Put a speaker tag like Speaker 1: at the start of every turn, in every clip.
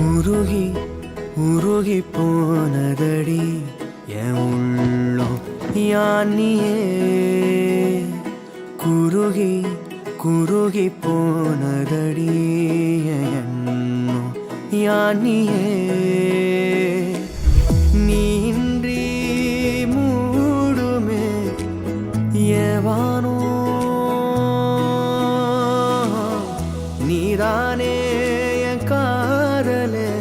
Speaker 1: உருகி உருகி போனதடி என் உள்ளம் யானியே குருகி குருகி போனதடி எண்ணம் யானியே நீன்றி மூடுமே ஏவானோ நீதானே என் காதலே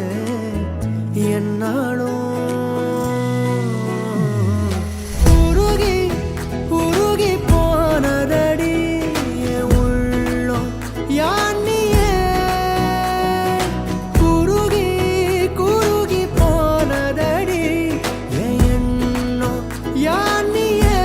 Speaker 1: என்னாலும் உருகி உருகி போனதடி என் உள்ளம் யானியே குருகி குருகி போனதடி என் எண்ணம் யானியே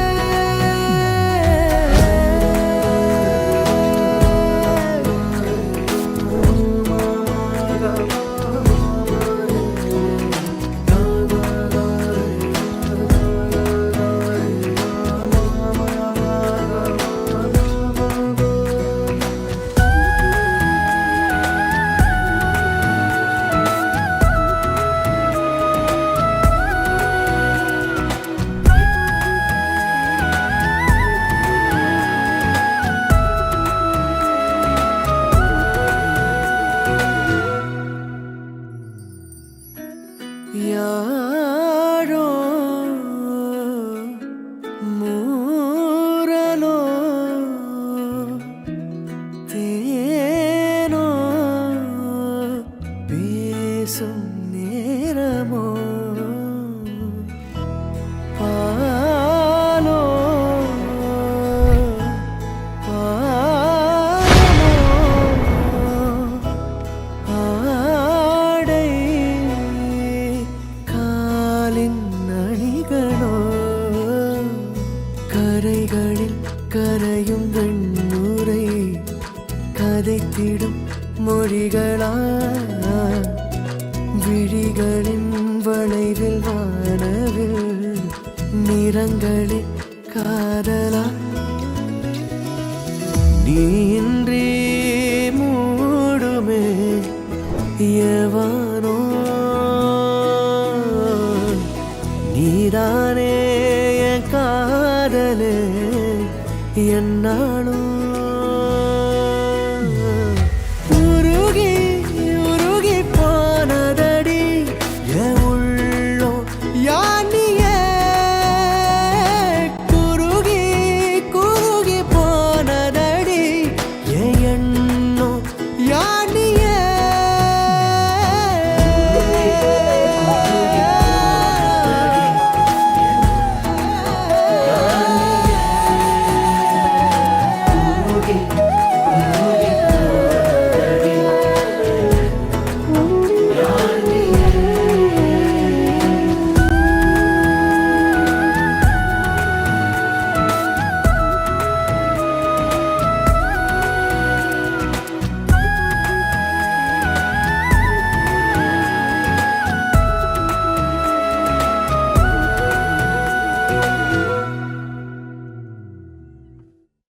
Speaker 1: யாரோ மூரலோ தேனோ பேசும் நேரமோ பாலோ ஆடை அணிகளோ கரைகளில் கரையும் வெண்ணுரை கதைத்திடும் மொழிகளா விழிகளின் வளைவில் வானவில் நிறங்களில் காதலா நீன்றி மூடுமே எவனோ நீதானே என் காதலே என்னாலும்